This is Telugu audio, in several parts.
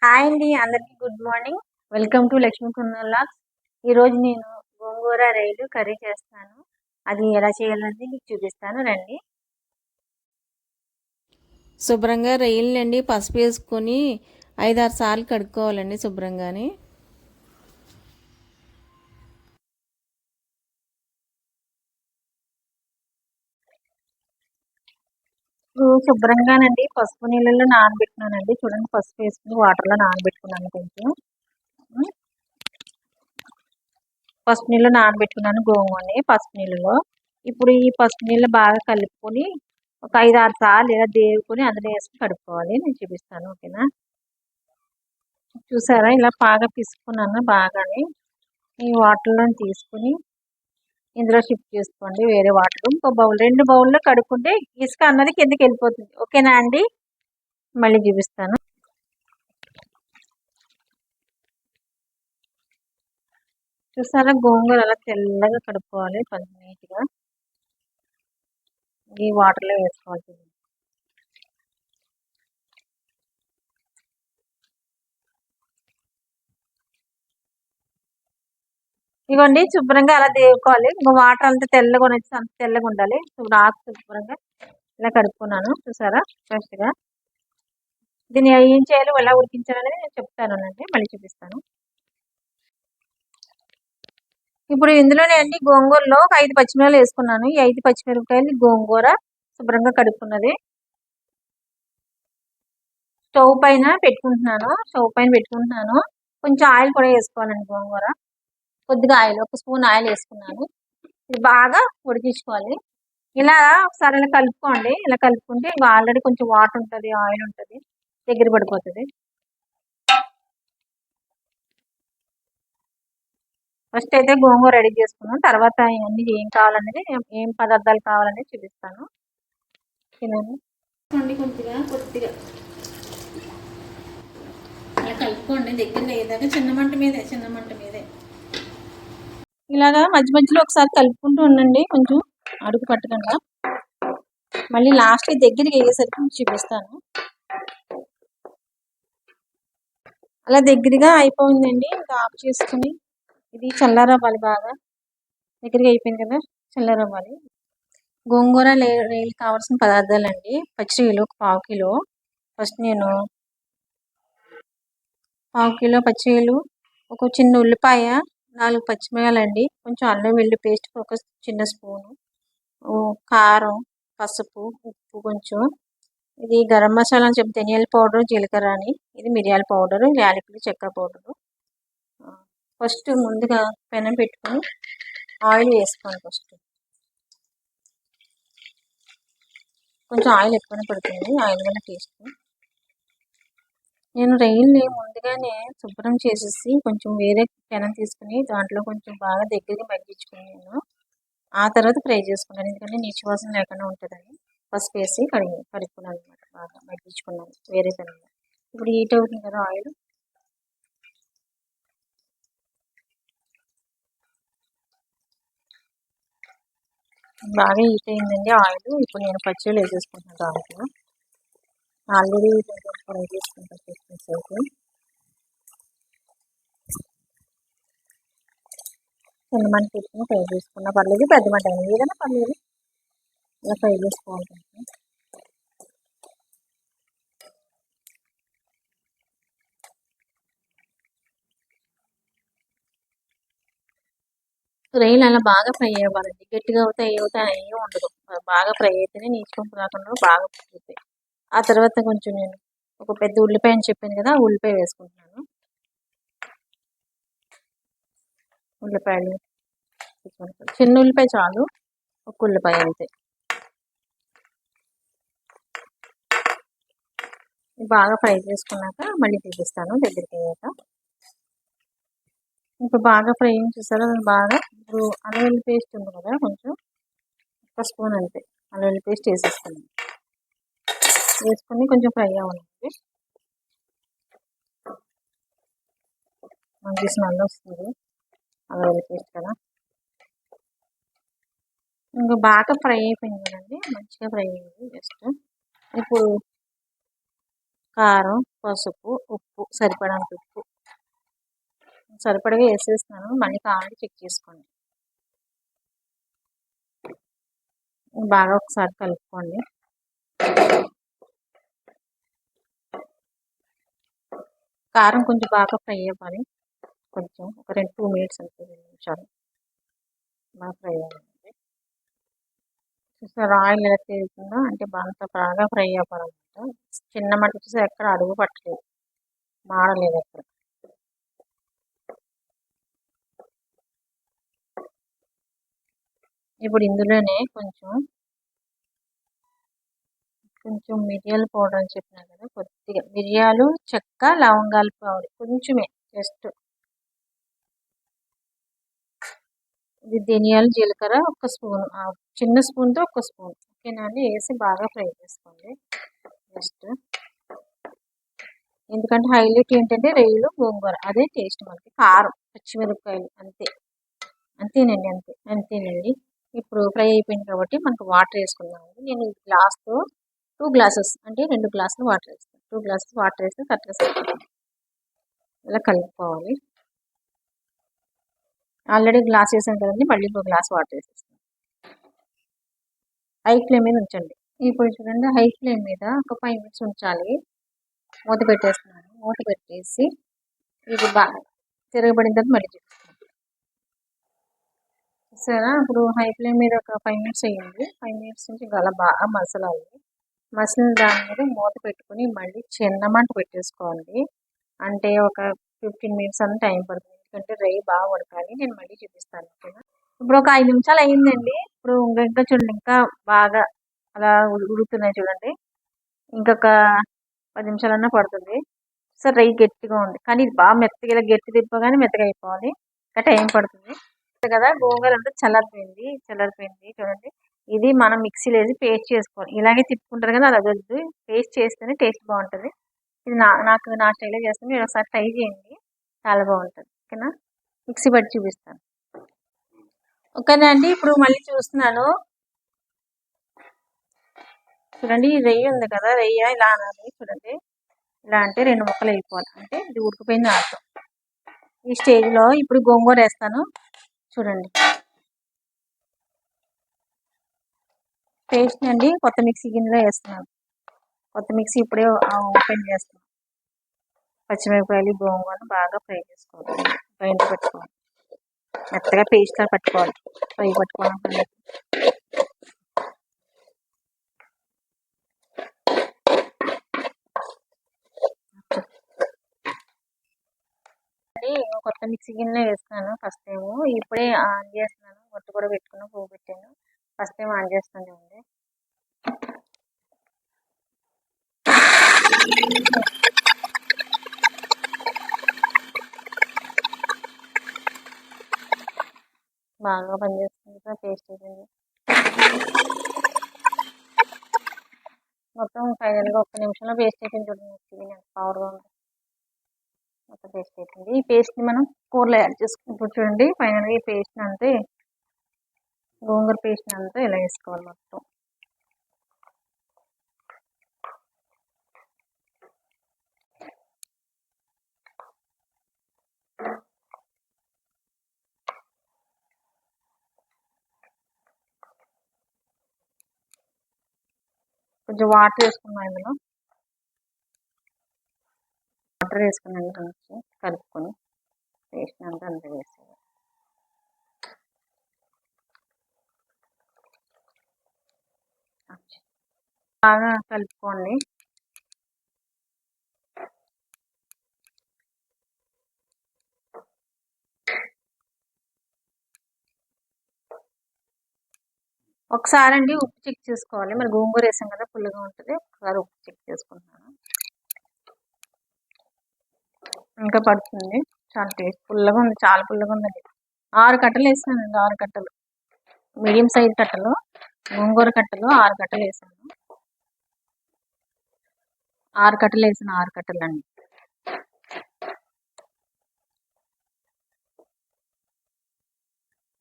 హాయ్ అండి, అందరికీ good morning. Welcome to Lakshmi Kunnar vlogs. ఈరోజు నేను గోంగూర రైలు కర్రీ చేస్తాను. అది ఎలా చేయాలనేది మీకు చూపిస్తాను, రండి. శుభ్రంగా రొయ్యలండి పసుపు వేసుకొని 5-6 సార్లు కడుక్కోవాలండి శుభ్రంగాని. శుభ్రంగానండి పసుపు నీళ్ళలో నానబెట్టుకున్నానండి. చూడండి, పసుపు వేసుకుని వాటర్లో నానబెట్టుకున్నాను. కొంచెం పసుపు నీళ్ళు నానబెట్టుకున్నాను గోంగూరని పసుపు నీళ్ళలో. ఇప్పుడు ఈ పసుపు నీళ్ళు బాగా కలుపుకొని ఒక 5-6 సార్లు ఇలా దేవుకొని అందులో వేసుకుని కడుక్కోవాలి. నేను చూపిస్తాను, ఓకేనా? చూసారా, ఇలా బాగా పిసుకున్నాను. బాగానే ఈ వాటర్లో తీసుకుని ఇందులో షిఫ్ట్ చేసుకోండి, వేరే వాటర్. ఇంకో బౌల్, 2 బౌల్లో కడుక్కుంటే ఇసుక అన్నది కిందకి వెళ్ళిపోతుంది, ఓకేనా అండి? మళ్ళీ చూపిస్తాను. చూసారా, గోంగూర అలా తెల్లగా కడుక్కోవాలి కొంచెం నీట్గా. ఈ వాటర్లో వేసుకోవాలి. ఇవ్వండి, శుభ్రంగా అలా దేవుకోవాలి. ఇంకా వాటర్ అంతా తెల్లగా వచ్చి అంత తెల్లగా ఉండాలి. ఇప్పుడు శుభ్రంగా ఇలా కడుక్కున్నాను. చూసారా ఫ్రెష్గా. దీన్ని ఏం చేయాలో ఎలా ఉడికించాలనేది నేను చెప్తానండి, మళ్ళీ చూపిస్తాను. ఇప్పుడు ఇందులోనే అండి గోంగూరలో ఒక 5 పచ్చిమిరపకాయలు వేసుకున్నాను. ఈ 5 పచ్చిమిరపకాయలు గోంగూర శుభ్రంగా కడుక్కున్నది. స్టవ్ పైన పెట్టుకుంటున్నాను. కొంచెం ఆయిల్ కూడా వేసుకోవాలండి. గోంగూర కొద్దిగా ఆయిల్, 1 స్పూన్ ఆయిల్ వేసుకున్నాను. ఇది బాగా ఉడికించుకోవాలి. ఇలా ఒకసారి ఇలా కలుపుకోండి. ఇలా కలుపుకుంటే ఆల్రెడీ కొంచెం వాటర్ ఉంటుంది, ఆయిల్ ఉంటుంది, దగ్గర పడిపోతుంది. ఫస్ట్ అయితే గోంగూర రెడీ చేసుకున్నాం. తర్వాత ఇవన్నీ ఏం కావాలనేది, ఏం పదార్థాలు కావాలనేది చూపిస్తాను. తినండి. కొద్దిగా అలా కలుపుకోండి, దగ్గర అయ్యేదాకా చిన్న మంట మీదే. ఇలాగా మధ్య మధ్యలో ఒకసారి కలుపుకుంటూ ఉండండి, కొంచెం అడుగు పట్టకుండా. మళ్ళీ లాస్ట్ దగ్గరికి అయ్యేసరికి చూపిస్తాను. అలా దగ్గరగా అయిపోయిందండి. ఇంకా ఆఫ్ చేసుకుని ఇది చల్లారవ్వాలి. బాగా దగ్గరగా అయిపోయింది కదా, చల్లారవ్వాలి. గోంగూర రైలు కావాల్సిన పదార్థాలు అండి: పచ్చిరొయ్యలు 1/4 కిలో. ఫస్ట్ నేను 1/4 కిలో పచ్చిరొయ్యలు, ఒక చిన్న ఉల్లిపాయ, 4 పచ్చిమిరపకాయలు అండి, కొంచెం అల్లం వెల్లుల్లి పేస్ట్ ఒక చిన్న స్పూను, కారం, పసుపు, ఉప్పు కొంచెం. ఇది గరం మసాలా అని చెప్పి ధనియాల పౌడర్, జీలకర్ర అని. ఇది మిరియాల పౌడరు, యాలకులు, చెక్క పౌడరు. ఫస్ట్ ముందుగా పెనం పెట్టుకొని ఆయిల్ వేసుకోండి. ఫస్ట్ కొంచెం ఆయిల్ ఎక్కువనే పడుతుంది, ఆయిల్ వల్ల టేస్ట్. నేను రొయ్యల్ని ముందుగానే శుభ్రం చేసేసి కొంచెం వేరే పెనం తీసుకుని దాంట్లో కొంచెం బాగా దగ్గరగా మగ్గించుకున్నాను. ఆ తర్వాత ఫ్రై చేసుకున్నాను, ఎందుకంటే నీచు వాసన లేకుండా ఉంటుందని. పసుపు వేసి కడుక్కున్నాను అనమాట, బాగా మగ్గించుకున్నాను వేరే పెనంలో. ఇప్పుడు హీట్ అవుతుంది కదా ఆయిల్. బాగా హీట్ అయిందండి ఆయిల్. ఇప్పుడు నేను పచ్చిరొయ్యలు వేసేసుకుంటున్నాను దాంట్లో. ఆల్రెడీ ఫ్రై చేసుకుంటాను. చిన్న మంట పెట్టుకుని ఫ్రై చేసుకున్నా పర్లేదు, పెద్ద మంట అయినా ఏదైనా పర్లేదు, ఇలా ఫ్రై చేసుకోవాలి. రొయ్యలు అలా బాగా ఫ్రై అవ్వాలండి. గట్టిగా అయ్యి ఉండదు. బాగా ఫ్రై అయితేనే నీచుకుంపు రాకుండా బాగా పుట్టుతాయి. ఆ తర్వాత కొంచెం నేను ఒక పెద్ద ఉల్లిపాయ అని చెప్పాను కదా, ఉల్లిపాయ వేసుకుంటున్నాను. ఉల్లిపాయలు చిన్న ఉల్లిపాయ చాలు, ఒక ఉల్లిపాయ అంతే. బాగా ఫ్రై చేసుకున్నాక మళ్ళీ చూపిస్తాను దగ్గరికి అయ్యాక. ఇప్పుడు బాగా ఫ్రై చూసారా బాగా. ఇప్పుడు అల్లం వెల్లుల్లి పేస్ట్ ఉంది కదా, కొంచెం 1 స్పూన్ అంతే అల్లం వెల్లుల్లి పేస్ట్ వేసుకుని కొంచెం ఫ్రై అవ్వాలండి. మంచి స్మెల్ వస్తుంది అల్లం వెల్లుల్లి పేస్ట్ కదా. ఇంకా బాగా ఫ్రై అయిపోయింది కదండి, మంచిగా ఫ్రై అయింది. జస్ట్ ఇప్పుడు కారం, పసుపు, ఉప్పు సరిపడంత ఉప్పు సరిపడగా వేసేస్తున్నాను. మళ్ళీ కావాలంటే చెక్ చేసుకోండి. బాగా ఒకసారి కలుపుకోండి. కారం కొంచెం బాగా ఫ్రై అవ్వాలి. కొంచెం ఒక 2 మినిట్స్ అంతే, 2 నిమిషాలు బాగా ఫ్రై అవ్వాలి. చూసారా ఆయిల్ ఎలా తేలుతుందో, అంటే బాగా ఫ్రై అవ్వాలన్నమాట. చిన్న మంట చూసి ఎక్కడ అడుగు పట్టలేదు, మాడలేదు ఎక్కడ. ఇప్పుడు ఇందులోనే కొంచెం మిరియాల పౌడర్ అని చెప్పినాను కదా, కొద్దిగా మిరియాలు, చెక్క, లవంగాల పౌడర్ కొంచెమే, జస్ట్ ఇది ధనియాలు, జీలకర్ర 1 స్పూన్, చిన్న స్పూన్తో 1 స్పూన్ ఓకేనా అండి, వేసి బాగా ఫ్రై చేసుకోండి. జస్ట్ ఎందుకంటే హైలైట్ ఏంటంటే రొయ్యలు, గోంగూర, అదే టేస్ట్ మనకి. కారం, పచ్చిమిరపకాయలు, అంతేనండి. ఇప్పుడు ఫ్రై అయిపోయింది కాబట్టి మనకు వాటర్ వేసుకుందామండి. నేను ఈ గ్లాస్తో 2 గ్లాసెస్ అంటే 2 గ్లాసులు వాటర్ వేస్తాను. 2 గ్లాసెస్ వాటర్ వేస్తే కరెక్ట్గా సరిపోతుంది. ఇలా కలుపుకోవాలి. ఆల్రెడీ గ్లాస్ వేసాను కదండి, మళ్ళీ 1 గ్లాస్ వాటర్ వేసేస్తాను. హై ఫ్లేమ్ మీద ఉంచండి. ఇప్పుడు చూడండి, హై ఫ్లేమ్ మీద ఒక 5 మినిట్స్ ఉంచాలి. మూత పెట్టేస్తున్నాను. మూత పెట్టేసి ఇది బాగా తిరగబడిన తర్వాత మళ్ళీ చూపిస్తాను. సరే, ఇప్పుడు హై ఫ్లేమ్ మీద ఒక 5 మినిట్స్ అయ్యింది. 5 మినిట్స్ నుంచి గల బాగా మసలాలి. మసిలిన దాని మీద మూత పెట్టుకుని మళ్ళీ చిన్న మంట పెట్టేసుకోండి. అంటే ఒక 15 మినిట్స్ అన్న టైం పడుతుంది, ఎందుకంటే రొయ్య బాగా ఉడకాలి. నేను మళ్ళీ చూపిస్తాను ఓకేనా. ఇప్పుడు ఒక 5 నిమిషాలు అయ్యిందండి. ఇప్పుడు ఇంకా చూడండి, ఇంకా బాగా అలా ఉడుకుతున్నాయి చూడండి. ఇంకొక 10 నిమిషాలన్నా పడుతుంది. సో రొయ్య గట్టిగా ఉంది, కానీ ఇది బాగా మెత్తగా, ఇలా గట్టి తిప్పగానే మెత్తగా అయిపోవాలి. ఇంకా టైం పడుతుంది కదా. గోంగూర అంతా చల్లారిపోయింది చూడండి. ఇది మనం మిక్సీలో వేసి పేస్ట్ చేసుకోవాలి. ఇలాగే తిప్పుకుంటారు కదా, అది వద్దు, పేస్ట్ చేస్తేనే టేస్ట్ బాగుంటుంది. ఇది నా స్టైల్లో చేస్తాను, మీరు ఒకసారి ట్రై చేయండి, చాలా బాగుంటుంది ఓకేనా. మిక్సీ పట్టి చూపిస్తాను ఓకేనా అండి. ఇప్పుడు మళ్ళీ చూస్తున్నాను చూడండి. ఈ రొయ్య ఉంది కదా, రొయ్య ఇలా అనాలి చూడండి. ఇలా అంటే 2 ముక్కలు అయిపోవాలి, అంటే ఇది ఉడికిపోయింది అర్థం. ఈ స్టేజ్లో ఇప్పుడు గోంగూర వేస్తాను చూడండి. పేస్ట్ అండి కొత్త మిక్సీ గిన్నెలో వేస్తున్నాను. కొత్త మిక్సీ ఇప్పుడే ఓపెన్ చేస్తున్నాను. పచ్చిమిరపకాయలు, గోంగూరను బాగా ఫ్రై చేసుకోవాలి, గ్రైండ్ పెట్టుకోవాలి, మెత్తగా పేస్ట్ లా పట్టుకోవాలి, ఫ్రై పట్టుకోవాలి. కొత్త మిక్సీ గిన్నెలో వేస్తున్నాను ఫస్ట్ టైం. ఇప్పుడే ఆన్ చేస్తున్నాను, కొట్టు కూడా పెట్టుకున్నాను, పువ్వు పెట్టాను. ఫస్ట్ టైం ఆన్ చేస్తాను చూడండి. బాగా పనిచేస్తుంది, పేస్ట్ అయిపోయింది మొత్తం. ఫైనల్గా 1 నిమిషంలో పేస్ట్ అయిపోయింది చూడండి. పవర్గా ఉంది, మొత్తం పేస్ట్ అయిపోయింది. ఈ పేస్ట్ని మనం కూరలో యాడ్ చేసుకుంటాం. ఇప్పుడు చూడండి, ఫైనల్గా ఈ పేస్ట్ అంతే, గోంగూర పేస్ట్ అంతా ఇలా వేసుకోవాలి మొత్తం. కొంచెం వాటర్ వేసుకున్నాం, ఇందులో వాటర్ వేసుకున్నాను, కొంచెం కలుపుకొని పేస్ట్ అంతా వేసేయాలి. బాగా కలుపుకోండి. ఒకసారి అండి ఉప్పు చెక్ చేసుకోవాలి, మరి గోంగూర వేసాం కదా పుల్లగా ఉంటుంది. ఒకసారి ఉప్పు చెక్ చేసుకుంటున్నాను, ఇంకా పడుతుంది. చాలా టేస్ట్ పుల్లగా ఉంది, చాలా పుల్లగా ఉందండి. 6 కట్టలు వేసానండి, 6 కట్టలు, మీడియం సైజ్ కట్టలు, గోంగూర కట్టలు 6 కట్టలు వేసాను. 6 కట్టలు వేసాను, 6 కట్టలు అండి.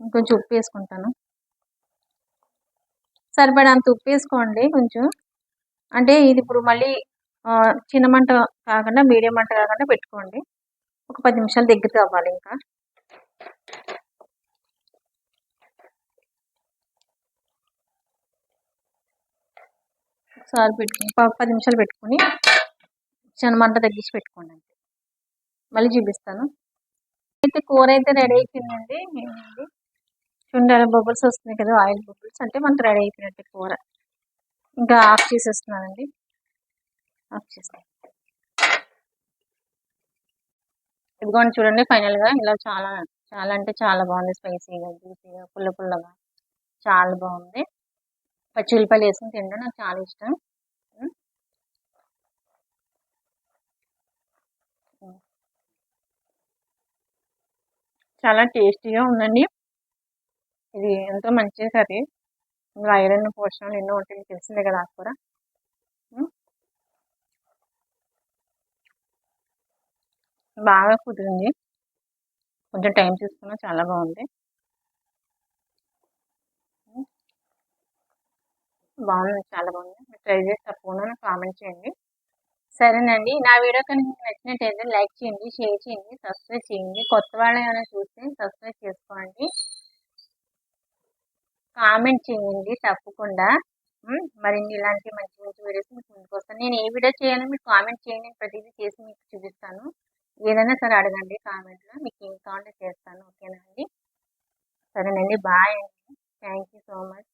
ఇంకొంచెం ఉప్పు వేసుకుంటాను, సరిపడంత ఉప్పు వేసుకోండి కొంచెం. అంటే ఇది ఇప్పుడు మళ్ళీ చిన్న మంట కాకుండా మీడియం మంట కాకుండా పెట్టుకోండి. ఒక 10 నిమిషాలు దగ్గరికి అవ్వాలి. ఇంకా ఒకసారి పెట్టుకుని 10 నిమిషాలు పెట్టుకుని చిన్న మంట తగ్గించి పెట్టుకోండి. అంతే. మళ్ళీ చూపిస్తాను. అయితే కూర అయితే రెడీ అయిపోయిందండి. చూడండి బబుల్స్ వస్తున్నాయి కదా, ఆయిల్ బబుల్స్ అంటే మనకు రెడీ అయిపోయినట్టు కూర. ఇంకా ఆఫ్ చేసేస్తున్నానండి. ఆఫ్ చేస్తాను. ఇదిగోండి చూడండి, ఫైనల్గా ఇలా చాలా చాలా అంటే చాలా బాగుంది. స్పైసీగా, జ్యూసీగా, పుల్లగా చాలా బాగుంది. పచ్చి ఉల్లిపాయలు వేసుకుని తినడం నాకు చాలా ఇష్టం. చాలా టేస్టీగా ఉందండి. ఇది ఎంతో మంచి కర్రీ. ఇందులో ఐరన్ పోషణలు ఎన్నో ఉంటాయి, తెలిసిందే కదా ఆకుకూర. బాగా కుదిరింది. కొంచెం టైం తీసుకున్నా చాలా బాగుంది. చాలా బాగుంది. మీరు ట్రై చేసి తప్పకుండా నాకు కామెంట్ చేయండి. సరేనండి, నా వీడియో కనుక మీకు నచ్చినట్టయితే లైక్ చేయండి, షేర్ చేయండి, సబ్స్క్రైబ్ చేయండి. కొత్త వాళ్ళు ఏమైనా చూస్తే సబ్స్క్రైబ్ చేసుకోండి, కామెంట్ చేయండి తప్పకుండా. మరిన్ని ఇలాంటి మంచి మంచి వీడియోస్ మీకు ముందుకు వస్తాను. నేను ఏ వీడియో చేయాలో మీరు కామెంట్ చేయండి, నేను ప్రతిదీ చేసి మీకు చూపిస్తాను. ఏదైనా సరే అడగండి కామెంట్లో, మీకు ఏం కావాలో చేస్తాను. ఓకేనా అండి? సరేనండి, బాయ్ అండి. Thank you so much.